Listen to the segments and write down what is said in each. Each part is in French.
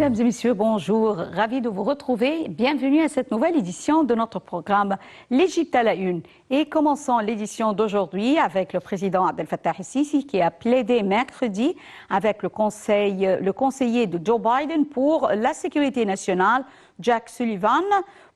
Mesdames et messieurs, bonjour. Ravi de vous retrouver. Bienvenue à cette nouvelle édition de notre programme L'Égypte à la une. Et commençons l'édition d'aujourd'hui avec le président Abdel Fattah el-Sisi qui a plaidé mercredi avec le conseiller de Joe Biden pour la sécurité nationale, Jack Sullivan,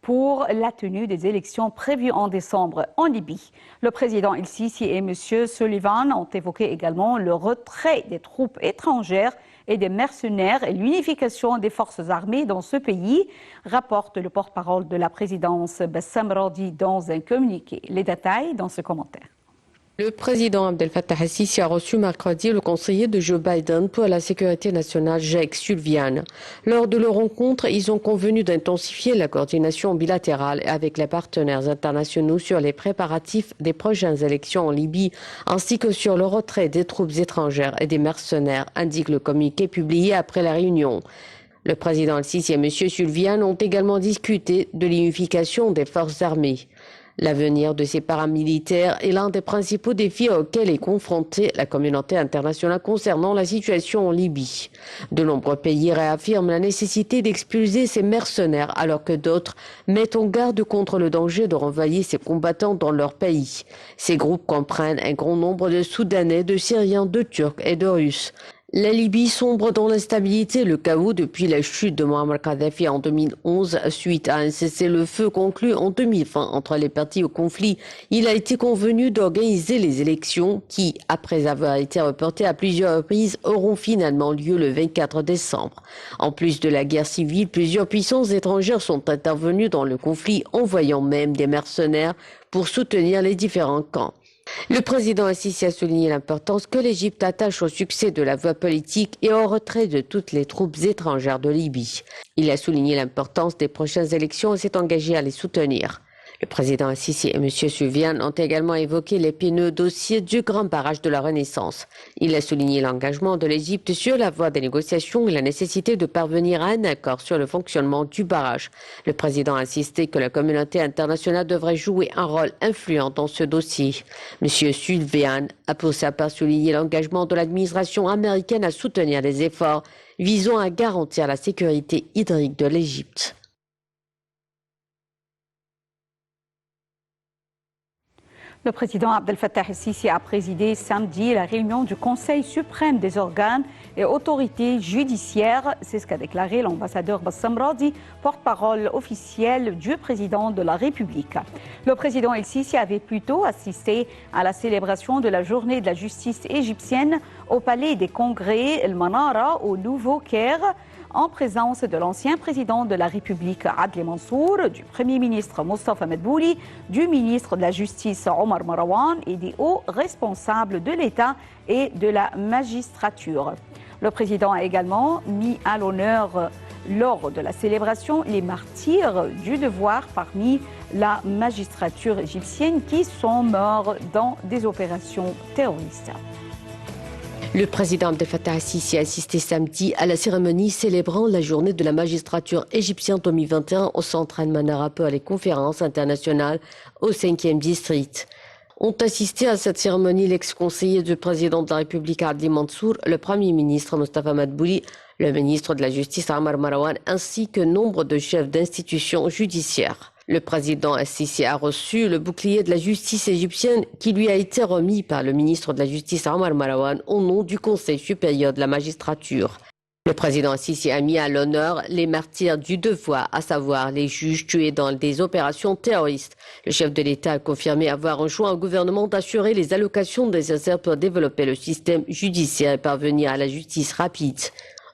pour la tenue des élections prévues en décembre en Libye. Le président el-Sisi et M. Sullivan ont évoqué également le retrait des troupes étrangères et des mercenaires et l'unification des forces armées dans ce pays, rapporte le porte-parole de la présidence Bassam Radi dans un communiqué. Les détails dans ce commentaire. Le président Abdel Fattah el-Sisi a reçu mercredi le conseiller de Joe Biden pour la sécurité nationale, Jack Sullivan. Lors de leur rencontre, ils ont convenu d'intensifier la coordination bilatérale avec les partenaires internationaux sur les préparatifs des prochaines élections en Libye, ainsi que sur le retrait des troupes étrangères et des mercenaires, indique le communiqué publié après la réunion. Le président el-Sisi et M. Sullivan ont également discuté de l'unification des forces armées. L'avenir de ces paramilitaires est l'un des principaux défis auxquels est confrontée la communauté internationale concernant la situation en Libye. De nombreux pays réaffirment la nécessité d'expulser ces mercenaires alors que d'autres mettent en garde contre le danger de renvoyer ces combattants dans leur pays. Ces groupes comprennent un grand nombre de Soudanais, de Syriens, de Turcs et de Russes. La Libye sombre dans l'instabilité et le chaos depuis la chute de Muammar Kadhafi en 2011 suite à un cessez-le-feu conclu en 2020 entre les parties au conflit. Il a été convenu d'organiser les élections qui, après avoir été reportées à plusieurs reprises, auront finalement lieu le 24 décembre. En plus de la guerre civile, plusieurs puissances étrangères sont intervenues dans le conflit, envoyant même des mercenaires pour soutenir les différents camps. Le président el-Sisi a souligné l'importance que l'Égypte attache au succès de la voie politique et au retrait de toutes les troupes étrangères de Libye. Il a souligné l'importance des prochaines élections et s'est engagé à les soutenir. Le président el-Sisi et M. Sullivan ont également évoqué l'épineux dossier du grand barrage de la Renaissance. Il a souligné l'engagement de l'Égypte sur la voie des négociations et la nécessité de parvenir à un accord sur le fonctionnement du barrage. Le président a insisté que la communauté internationale devrait jouer un rôle influent dans ce dossier. M. Sullivan a pour sa part souligné l'engagement de l'administration américaine à soutenir les efforts visant à garantir la sécurité hydrique de l'Égypte. Le président Abdel Fattah el-Sisi a présidé samedi la réunion du Conseil suprême des organes et autorités judiciaires. C'est ce qu'a déclaré l'ambassadeur Bassam Radi, porte-parole officiel du président de la République. Le président el-Sisi avait plutôt assisté à la célébration de la journée de la justice égyptienne au palais des congrès El Manara au Nouveau-Caire, en présence de l'ancien président de la République Adli Mansour, du Premier ministre Mostafa Medbouli, du ministre de la Justice Omar Marwan et des hauts responsables de l'État et de la magistrature. Le président a également mis à l'honneur lors de la célébration les martyrs du devoir parmi la magistrature égyptienne qui sont morts dans des opérations terroristes. Le président Abdel Fattah el-Sisi a assisté samedi à la cérémonie célébrant la journée de la magistrature égyptienne 2021 au centre Al-Manara pour les conférences internationales au 5e district. Ont assisté à cette cérémonie l'ex-conseiller du président de la République Adli Mansour, le premier ministre Mostafa Medbouli, le ministre de la Justice Omar Marwan ainsi que nombre de chefs d'institutions judiciaires. Le président el-Sisi a reçu le bouclier de la justice égyptienne qui lui a été remis par le ministre de la Justice Omar Marwan au nom du Conseil supérieur de la magistrature. Le président el-Sisi a mis à l'honneur les martyrs du devoir, à savoir les juges tués dans des opérations terroristes. Le chef de l'État a confirmé avoir enjoint au gouvernement d'assurer les allocations nécessaires pour développer le système judiciaire et parvenir à la justice rapide.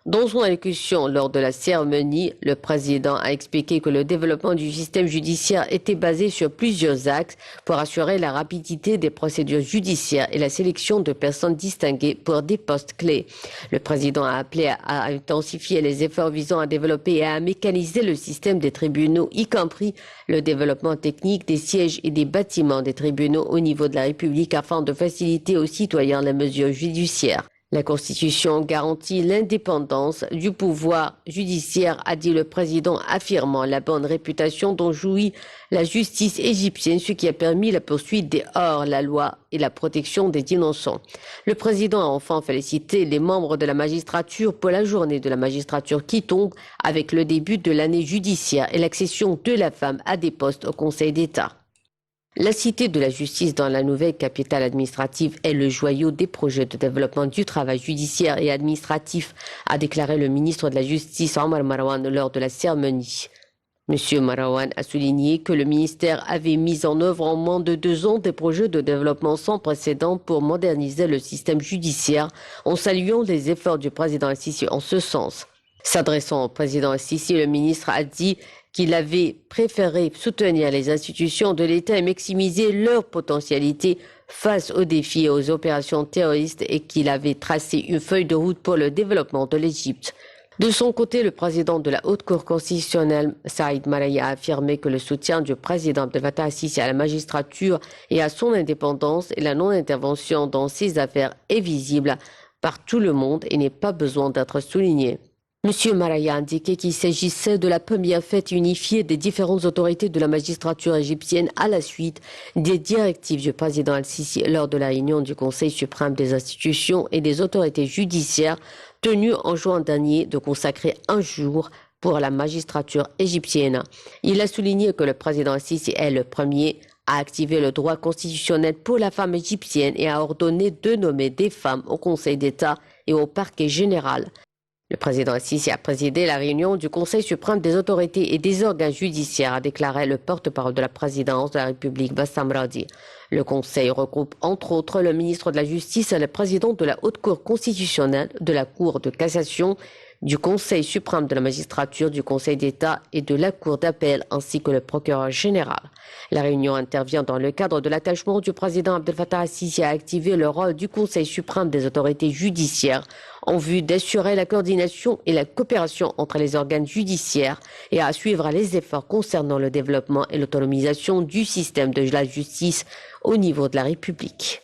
Dans son allocution lors de la cérémonie, le président a expliqué que le développement du système judiciaire était basé sur plusieurs axes pour assurer la rapidité des procédures judiciaires et la sélection de personnes distinguées pour des postes clés. Le président a appelé à intensifier les efforts visant à développer et à mécaniser le système des tribunaux, y compris le développement technique des sièges et des bâtiments des tribunaux au niveau de la République afin de faciliter aux citoyens les mesures judiciaires. La Constitution garantit l'indépendance du pouvoir judiciaire, a dit le président, affirmant la bonne réputation dont jouit la justice égyptienne, ce qui a permis la poursuite des hors-la-loi et la protection des innocents. Le président a enfin félicité les membres de la magistrature pour la journée de la magistrature qui tombe avec le début de l'année judiciaire et l'accession de la femme à des postes au Conseil d'État. La Cité de la justice dans la nouvelle capitale administrative est le joyau des projets de développement du travail judiciaire et administratif, a déclaré le ministre de la Justice Omar Marwan lors de la cérémonie. Monsieur Marwan a souligné que le ministère avait mis en œuvre en moins de 2 ans des projets de développement sans précédent pour moderniser le système judiciaire, en saluant les efforts du président Al-Sisi en ce sens. S'adressant au président Al-Sisi, le ministre a dit qu'il avait préféré soutenir les institutions de l'État et maximiser leur potentialité face aux défis et aux opérations terroristes et qu'il avait tracé une feuille de route pour le développement de l'Égypte. De son côté, le président de la Haute Cour constitutionnelle, Saïd Maraya, a affirmé que le soutien du président Abdel Fattah al-Sisi à la magistrature et à son indépendance et la non-intervention dans ses affaires est visible par tout le monde et n'est pas besoin d'être souligné. M. Maraya a indiqué qu'il s'agissait de la première fête unifiée des différentes autorités de la magistrature égyptienne à la suite des directives du président Al-Sisi lors de la réunion du Conseil suprême des institutions et des autorités judiciaires tenue en juin dernier de consacrer un jour pour la magistrature égyptienne. Il a souligné que le président Al-Sisi est le premier à activer le droit constitutionnel pour la femme égyptienne et à ordonner de nommer des femmes au Conseil d'État et au parquet général. Le président Al-Sisi a présidé la réunion du Conseil suprême des autorités et des organes judiciaires, a déclaré le porte-parole de la présidence de la République, Bassam Radi. Le Conseil regroupe entre autres le ministre de la Justice et le président de la Haute Cour constitutionnelle, de la Cour de cassation, du Conseil suprême de la magistrature, du Conseil d'État et de la Cour d'appel, ainsi que le procureur général. La réunion intervient dans le cadre de l'attachement du président Abdel Fattah al-Sisi à activer le rôle du Conseil suprême des autorités judiciaires en vue d'assurer la coordination et la coopération entre les organes judiciaires et à suivre les efforts concernant le développement et l'autonomisation du système de la justice au niveau de la République.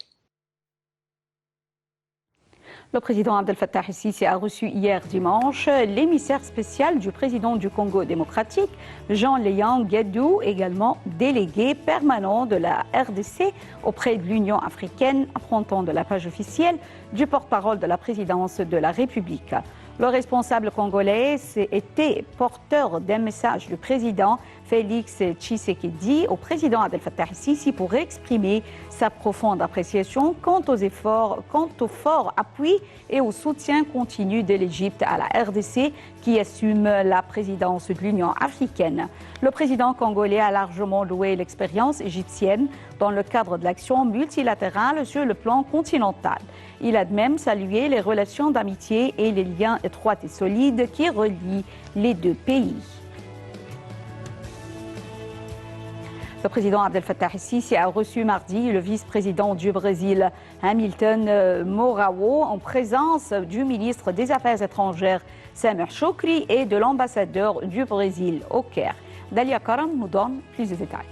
Le président Abdel Fattah al-Sisi a reçu hier dimanche l'émissaire spécial du président du Congo démocratique, Jean-Léon Guédou, également délégué permanent de la RDC auprès de l'Union africaine, apprenti de la page officielle du porte-parole de la présidence de la République. Le responsable congolais était porteur d'un message du président Félix Tshisekedi au président Abdel Fattah al-Sisi pour exprimer sa profonde appréciation quant au fort appui et au soutien continu de l'Égypte à la RDC qui assume la présidence de l'Union africaine. Le président congolais a largement loué l'expérience égyptienne dans le cadre de l'action multilatérale sur le plan continental. Il a même salué les relations d'amitié et les liens étroits et solides qui relient les deux pays. Le président Abdel Fattah al-Sisi a reçu mardi le vice-président du Brésil, Hamilton Mourão, en présence du ministre des Affaires étrangères, Samir Choukri, et de l'ambassadeur du Brésil au Caire. Dalia Karam nous donne plus de détails.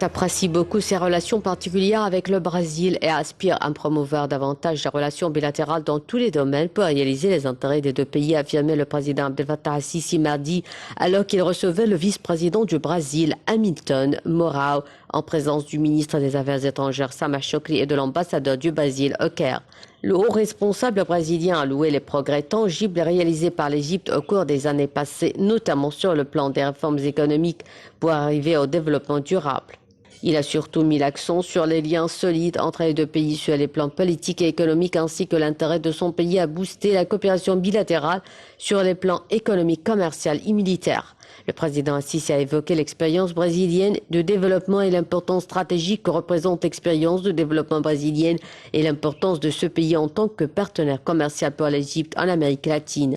Apprécie beaucoup ses relations particulières avec le Brésil et aspire à promouvoir davantage les relations bilatérales dans tous les domaines pour réaliser les intérêts des deux pays, a affirmé le président Abdel Fattah al-Sisi mardi, alors qu'il recevait le vice-président du Brésil, Hamilton Mourão, en présence du ministre des Affaires étrangères, Samir Choukri, et de l'ambassadeur du Brésil au Caire. Le haut responsable brésilien a loué les progrès tangibles réalisés par l'Égypte au cours des années passées, notamment sur le plan des réformes économiques pour arriver au développement durable. Il a surtout mis l'accent sur les liens solides entre les deux pays sur les plans politiques et économiques ainsi que l'intérêt de son pays à booster la coopération bilatérale sur les plans économiques, commercial et militaires. Le président al-Sisi a évoqué l'expérience brésilienne de développement et l'importance stratégique que représente l'expérience de développement brésilienne et l'importance de ce pays en tant que partenaire commercial pour l'Égypte en Amérique latine.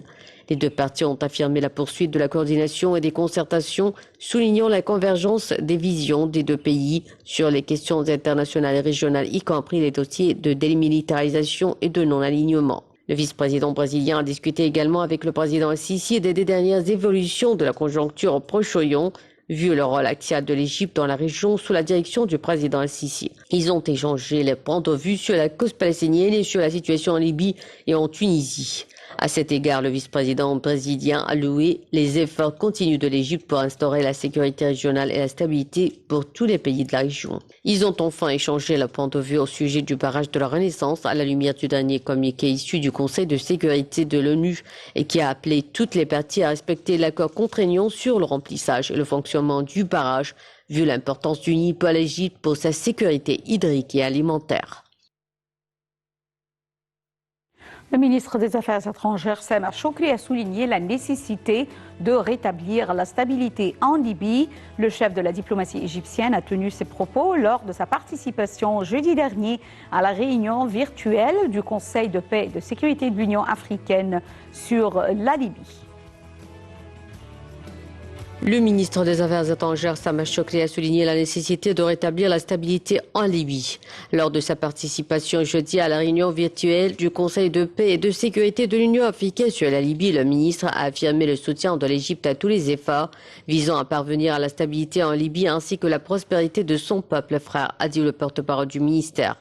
Les deux parties ont affirmé la poursuite de la coordination et des concertations, soulignant la convergence des visions des deux pays sur les questions internationales et régionales, y compris les dossiers de démilitarisation et de non-alignement. Le vice-président brésilien a discuté également avec le président al-Sisi des dernières évolutions de la conjoncture au Proche-Orient, vu le rôle axial de l'Égypte dans la région sous la direction du président Al-Sisi. Ils ont échangé les points de vue sur la cause palestinienne et sur la situation en Libye et en Tunisie. À cet égard, le vice-président brésilien a loué les efforts continus de l'Égypte pour instaurer la sécurité régionale et la stabilité pour tous les pays de la région. Ils ont enfin échangé le point de vue au sujet du barrage de la Renaissance à la lumière du dernier communiqué issu du Conseil de sécurité de l'ONU et qui a appelé toutes les parties à respecter l'accord contraignant sur le remplissage et le fonctionnement du barrage, vu l'importance du Nil pour l'Égypte pour sa sécurité hydrique et alimentaire. Le ministre des Affaires étrangères, Samar Shoukry, a souligné la nécessité de rétablir la stabilité en Libye. Le chef de la diplomatie égyptienne a tenu ces propos lors de sa participation jeudi dernier à la réunion virtuelle du Conseil de paix et de sécurité de l'Union africaine sur la Libye. Le ministre des Affaires étrangères, Samar Shoukry, a souligné la nécessité de rétablir la stabilité en Libye. Lors de sa participation jeudi à la réunion virtuelle du Conseil de paix et de sécurité de l'Union africaine sur la Libye, le ministre a affirmé le soutien de l'Égypte à tous les efforts visant à parvenir à la stabilité en Libye ainsi que la prospérité de son peuple frère, a dit le porte-parole du ministère.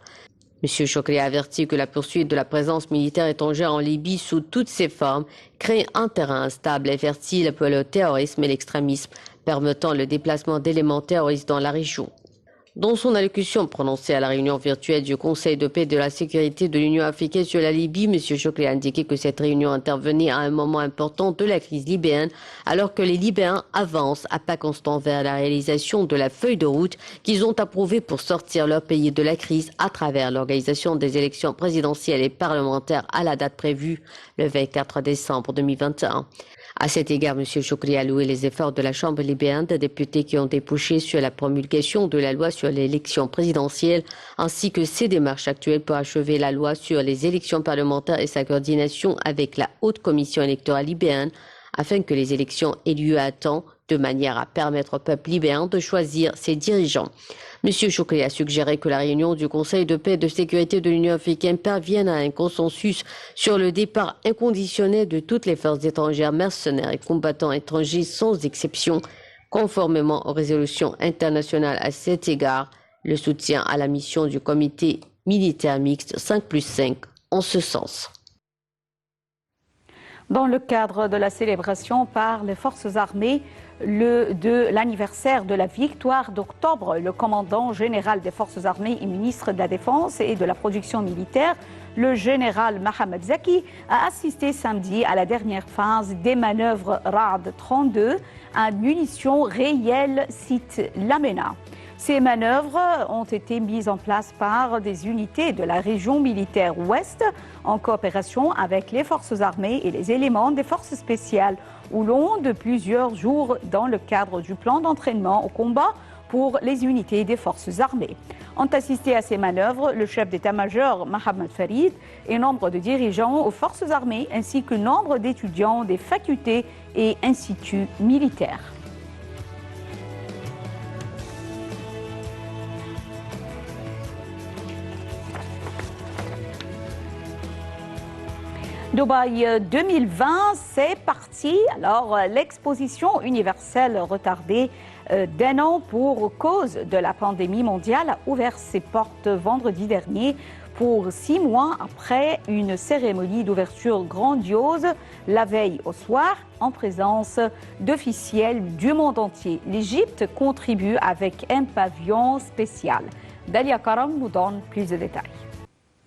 M. Shoukry a averti que la poursuite de la présence militaire étrangère en Libye sous toutes ses formes crée un terrain instable et fertile pour le terrorisme et l'extrémisme, permettant le déplacement d'éléments terroristes dans la région. Dans son allocution prononcée à la réunion virtuelle du Conseil de paix et de la sécurité de l'Union africaine sur la Libye, M. Shoukry a indiqué que cette réunion intervenait à un moment important de la crise libyenne, alors que les Libyens avancent à pas constants vers la réalisation de la feuille de route qu'ils ont approuvée pour sortir leur pays de la crise à travers l'organisation des élections présidentielles et parlementaires à la date prévue, le 24 décembre 2021. À cet égard, M. Shoukry a loué les efforts de la Chambre libyenne des députés qui ont débouché sur la promulgation de la loi sur l'élection présidentielle, ainsi que ses démarches actuelles pour achever la loi sur les élections parlementaires et sa coordination avec la Haute Commission électorale libyenne, afin que les élections aient lieu à temps, de manière à permettre au peuple libyen de choisir ses dirigeants. M. Shoukry a suggéré que la réunion du Conseil de paix et de sécurité de l'Union africaine parvienne à un consensus sur le départ inconditionnel de toutes les forces étrangères, mercenaires et combattants étrangers sans exception, conformément aux résolutions internationales à cet égard, le soutien à la mission du comité militaire mixte 5+5 en ce sens. Dans le cadre de la célébration par les forces armées de l'anniversaire de la victoire d'octobre, le commandant général des forces armées et ministre de la Défense et de la production militaire, le général Mohamed Zaki, a assisté samedi à la dernière phase des manœuvres RAD 32 à munitions réelles site Lamena. Ces manœuvres ont été mises en place par des unités de la région militaire ouest en coopération avec les forces armées et les éléments des forces spéciales au long de plusieurs jours dans le cadre du plan d'entraînement au combat pour les unités des forces armées. Ont assisté à ces manœuvres le chef d'état-major Mohamed Farid et nombre de dirigeants aux forces armées ainsi que nombre d'étudiants des facultés et instituts militaires. Dubaï 2020, c'est parti. Alors, l'exposition universelle retardée d'un an pour cause de la pandémie mondiale a ouvert ses portes vendredi dernier pour 6 mois après une cérémonie d'ouverture grandiose la veille au soir en présence d'officiels du monde entier. L'Égypte contribue avec un pavillon spécial. Dalia Karam nous donne plus de détails.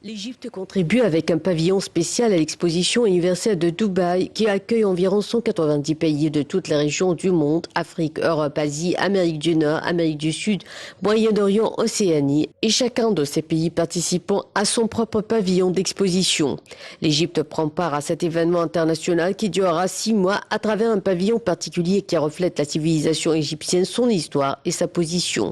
L'Égypte contribue avec un pavillon spécial à l'exposition universelle de Dubaï qui accueille environ 190 pays de toutes les régions du monde, Afrique, Europe, Asie, Amérique du Nord, Amérique du Sud, Moyen-Orient, Océanie, et chacun de ces pays participant à son propre pavillon d'exposition. L'Égypte prend part à cet événement international qui durera 6 mois à travers un pavillon particulier qui reflète la civilisation égyptienne, son histoire et sa position.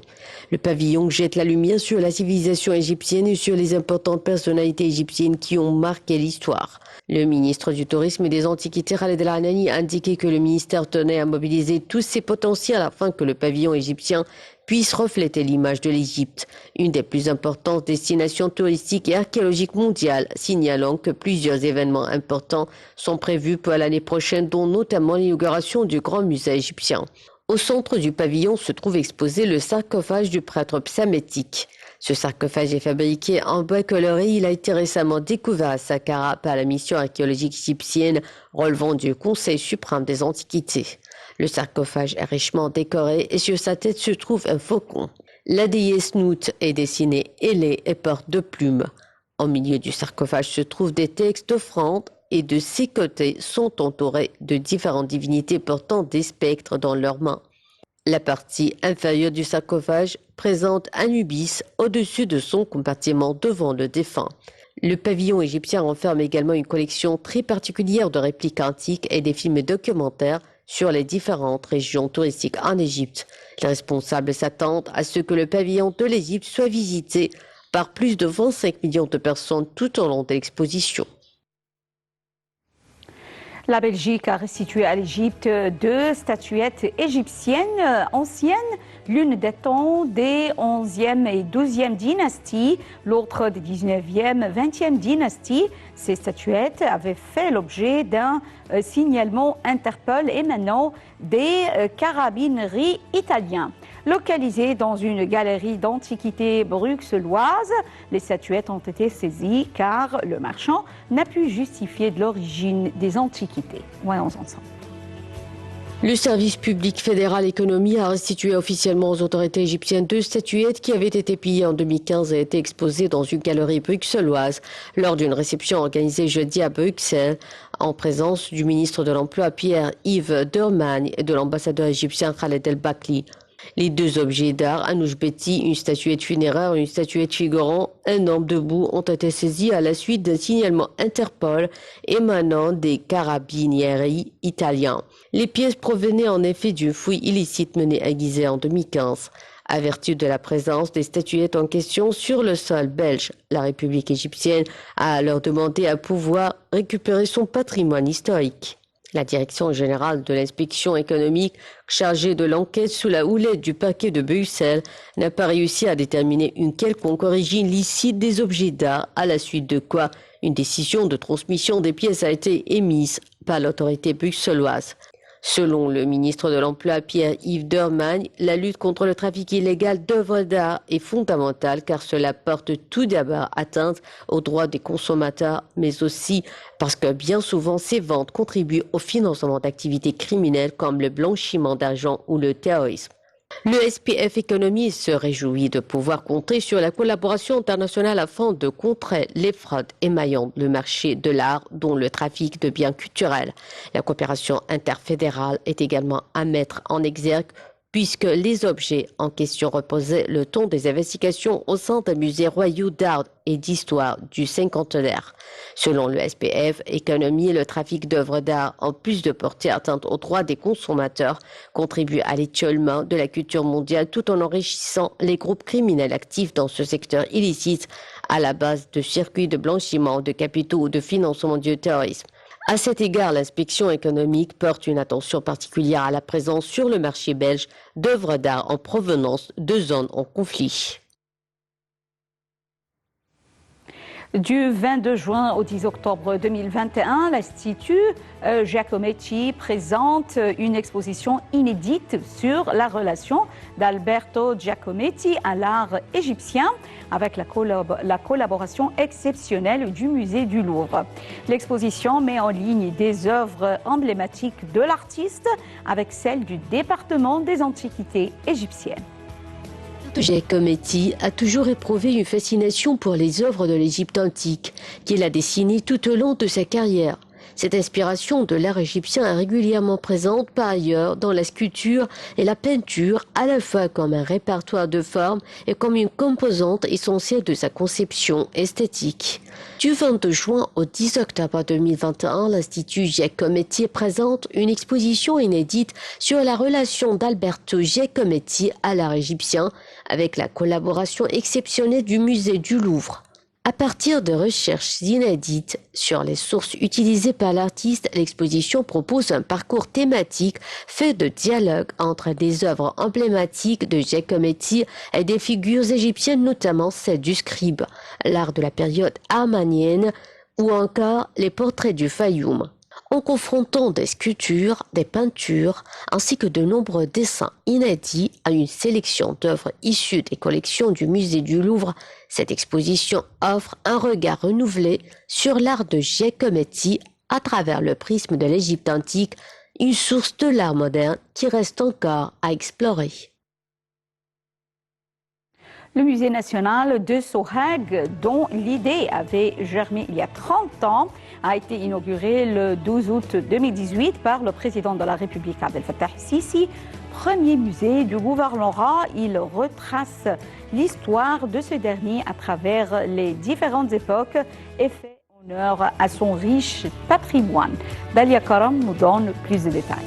Le pavillon jette la lumière sur la civilisation égyptienne et sur les importantes personnalités égyptiennes qui ont marqué l'histoire. Le ministre du Tourisme et des Antiquités, Khaled El Anani, a indiqué que le ministère tenait à mobiliser tous ses potentiels afin que le pavillon égyptien puisse refléter l'image de l'Égypte, une des plus importantes destinations touristiques et archéologiques mondiales, signalant que plusieurs événements importants sont prévus pour l'année prochaine, dont notamment l'inauguration du Grand Musée égyptien. Au centre du pavillon se trouve exposé le sarcophage du prêtre psamétique. Ce sarcophage est fabriqué en bois coloré. Il a été récemment découvert à Saqqara par la mission archéologique égyptienne relevant du Conseil suprême des Antiquités. Le sarcophage est richement décoré et sur sa tête se trouve un faucon. La déesse Nout est dessinée ailée et porte deux plumes. Au milieu du sarcophage se trouvent des textes d'offrandes et de ses côtés sont entourés de différentes divinités portant des spectres dans leurs mains. La partie inférieure du sarcophage présente Anubis au-dessus de son compartiment devant le défunt. Le pavillon égyptien renferme également une collection très particulière de répliques antiques et des films documentaires sur les différentes régions touristiques en Égypte. Les responsables s'attendent à ce que le pavillon de l'Égypte soit visité par plus de 25 millions de personnes tout au long de l'exposition. La Belgique a restitué à l'Égypte deux statuettes égyptiennes anciennes, l'une datant des 11e et 12e dynasties, l'autre des 19e, 20e dynasties. Ces statuettes avaient fait l'objet d'un signalement Interpol émanant des carabineries italiens. Localisées dans une galerie d'antiquités bruxelloise, les statuettes ont été saisies car le marchand n'a pu justifier de l'origine des antiquités. Voyons ensemble. Le service public fédéral économie a restitué officiellement aux autorités égyptiennes deux statuettes qui avaient été pillées en 2015 et été exposées dans une galerie bruxelloise lors d'une réception organisée jeudi à Bruxelles en présence du ministre de l'Emploi Pierre-Yves Dermagne et de l'ambassadeur égyptien Khaled El Bakli. Les deux objets d'art, Anouche Betty, une statuette funéraire et une statuette figurant un homme debout, ont été saisis à la suite d'un signalement Interpol émanant des carabinieri italiens. Les pièces provenaient en effet d'une fouille illicite menée à Gizeh en 2015. À vertu de la présence des statuettes en question sur le sol belge, la République égyptienne a alors demandé à pouvoir récupérer son patrimoine historique. La direction générale de l'inspection économique chargée de l'enquête sous la houlette du parquet de Bruxelles n'a pas réussi à déterminer une quelconque origine licite des objets d'art, à la suite de quoi une décision de transmission des pièces a été émise par l'autorité bruxelloise. Selon le ministre de l'Emploi Pierre-Yves Dermagne, la lutte contre le trafic illégal d'œuvres d'art est fondamentale car cela porte tout d'abord atteinte aux droits des consommateurs, mais aussi parce que bien souvent ces ventes contribuent au financement d'activités criminelles comme le blanchiment d'argent ou le terrorisme. Le SPF Économie se réjouit de pouvoir compter sur la collaboration internationale afin de contrer les fraudes émaillant le marché de l'art, dont le trafic de biens culturels. La coopération interfédérale est également à mettre en exergue puisque les objets en question reposaient le temps des investigations au sein des musées royaux d'art et d'histoire du cinquantenaire. Selon le SPF Économie, le trafic d'œuvres d'art, en plus de porter atteinte aux droits des consommateurs, contribue à l'étiolement de la culture mondiale tout en enrichissant les groupes criminels actifs dans ce secteur illicite à la base de circuits de blanchiment de capitaux ou de financement du terrorisme. À cet égard, l'inspection économique porte une attention particulière à la présence sur le marché belge d'œuvres d'art en provenance de zones en conflit. Du 22 juin au 10 octobre 2021, l'Institut Giacometti présente une exposition inédite sur la relation d'Alberto Giacometti à l'art égyptien avec la collaboration exceptionnelle du musée du Louvre. L'exposition met en ligne des œuvres emblématiques de l'artiste avec celles du département des antiquités égyptiennes. Giacometti a toujours éprouvé une fascination pour les œuvres de l'Égypte antique, qu'il a dessinées tout au long de sa carrière. Cette inspiration de l'art égyptien est régulièrement présente par ailleurs dans la sculpture et la peinture, à la fois comme un répertoire de formes et comme une composante essentielle de sa conception esthétique. Du 22 juin au 10 octobre 2021, l'Institut Giacometti présente une exposition inédite sur la relation d'Alberto Giacometti à l'art égyptien avec la collaboration exceptionnelle du musée du Louvre. À partir de recherches inédites sur les sources utilisées par l'artiste, l'exposition propose un parcours thématique fait de dialogues entre des œuvres emblématiques de Giacometti et des figures égyptiennes, notamment celle du scribe, l'art de la période armanienne ou encore les portraits du Fayoum. en confrontant des sculptures, des peintures, ainsi que de nombreux dessins inédits à une sélection d'œuvres issues des collections du musée du Louvre. Cette exposition offre un regard renouvelé sur l'art de Giacometti à travers le prisme de l'Égypte antique, une source de l'art moderne qui reste encore à explorer. Le musée national de Sohag, dont l'idée avait germé il y a 30 ans, a été inauguré le 12 août 2018 par le président de la République Abdel Fattah el-Sisi. Premier musée du gouvernorat, il retrace l'histoire de ce dernier à travers les différentes époques et fait honneur à son riche patrimoine. Dalia Karam nous donne plus de détails.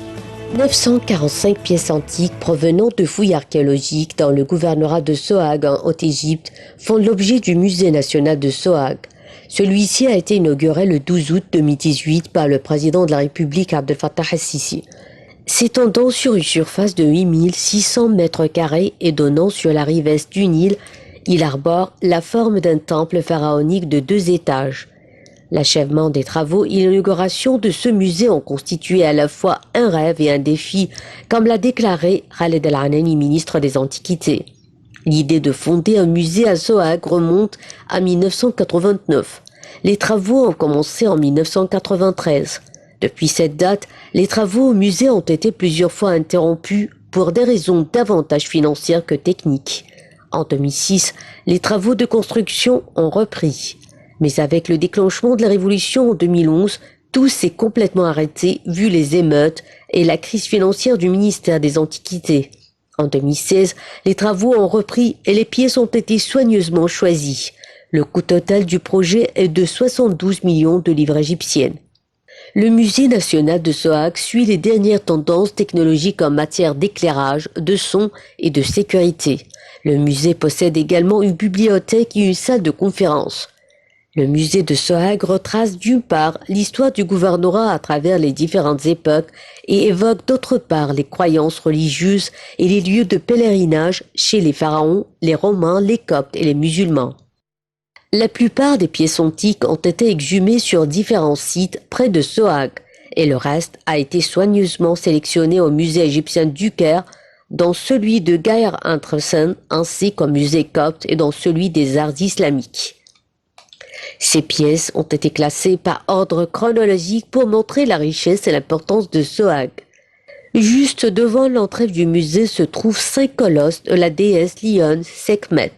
945 pièces antiques provenant de fouilles archéologiques dans le gouvernorat de Sohag en Haute-Égypte font l'objet du musée national de Sohag. Celui-ci a été inauguré le 12 août 2018 par le président de la République Abdel Fattah el-Sisi. S'étendant sur une surface de 8600 mètres carrés et donnant sur la rive est du Nil, il arbore la forme d'un temple pharaonique de 2 étages. L'achèvement des travaux et l'inauguration de ce musée ont constitué à la fois un rêve et un défi, comme l'a déclaré Khaled El-Anani, ministre des Antiquités. L'idée de fonder un musée à Sohag remonte à 1989. Les travaux ont commencé en 1993. Depuis cette date, les travaux au musée ont été plusieurs fois interrompus pour des raisons davantage financières que techniques. En 2006, les travaux de construction ont repris. Mais avec le déclenchement de la révolution en 2011, tout s'est complètement arrêté vu les émeutes et la crise financière du ministère des Antiquités. En 2016, les travaux ont repris et les pièces ont été soigneusement choisies. Le coût total du projet est de 72 millions de livres égyptiennes. Le musée national de Sohag suit les dernières tendances technologiques en matière d'éclairage, de son et de sécurité. Le musée possède également une bibliothèque et une salle de conférence. Le musée de Sohag retrace d'une part l'histoire du gouvernorat à travers les différentes époques et évoque d'autre part les croyances religieuses et les lieux de pèlerinage chez les pharaons, les Romains, les Coptes et les musulmans. La plupart des pièces antiques ont été exhumées sur différents sites près de Sohag et le reste a été soigneusement sélectionné au musée égyptien du Caire, dans celui de Gaïr Entresen ainsi qu'au musée copte et dans celui des arts islamiques. Ces pièces ont été classées par ordre chronologique pour montrer la richesse et l'importance de Sohag. Juste devant l'entrée du musée se trouvent 5 colosses de la déesse lionne Sekhmet.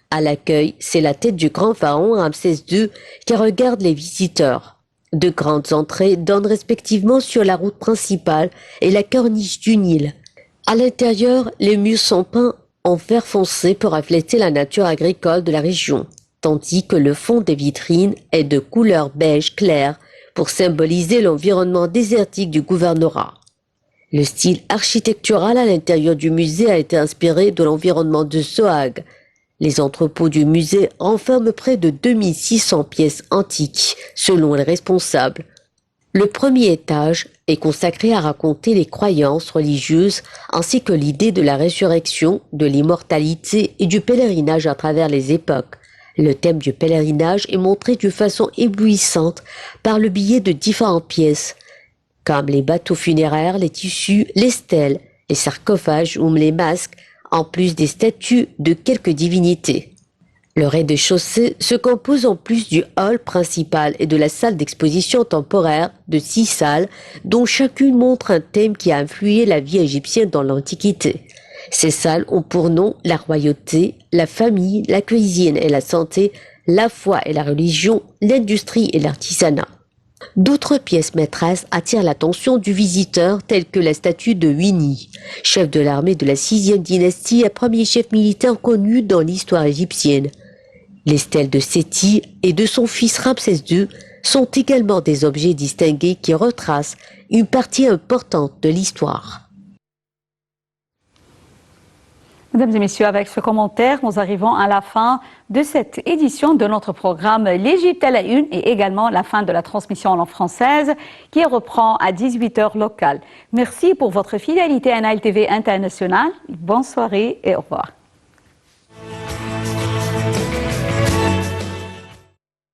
À l'accueil, c'est la tête du grand pharaon Ramsès II qui regarde les visiteurs. 2 grandes entrées donnent respectivement sur la route principale et la corniche du Nil. À l'intérieur, les murs sont peints en vert foncé pour refléter la nature agricole de la région, tandis que le fond des vitrines est de couleur beige clair pour symboliser l'environnement désertique du gouvernorat. Le style architectural à l'intérieur du musée a été inspiré de l'environnement de Sohag. Les entrepôts du musée renferment près de 2600 pièces antiques, selon les responsables. Le premier étage est consacré à raconter les croyances religieuses ainsi que l'idée de la résurrection, de l'immortalité et du pèlerinage à travers les époques. Le thème du pèlerinage est montré d'une façon éblouissante par le biais de différentes pièces, comme les bateaux funéraires, les tissus, les stèles, les sarcophages ou les masques, en plus des statues de quelques divinités. Le rez-de-chaussée se compose en plus du hall principal et de la salle d'exposition temporaire de 6 salles, dont chacune montre un thème qui a influé la vie égyptienne dans l'Antiquité. Ces salles ont pour nom la royauté, la famille, la cuisine et la santé, la foi et la religion, l'industrie et l'artisanat. D'autres pièces maîtresses attirent l'attention du visiteur, telles que la statue de Winnie, chef de l'armée de la 6e dynastie et premier chef militaire connu dans l'histoire égyptienne. Les stèles de Séti et de son fils Ramsès II sont également des objets distingués qui retracent une partie importante de l'histoire. Mesdames et messieurs, avec ce commentaire, nous arrivons à la fin de cette édition de notre programme L'Égypte à la une et également la fin de la transmission en langue française qui reprend à 18h locale. Merci pour votre fidélité à Nile TV International. Bonne soirée et au revoir.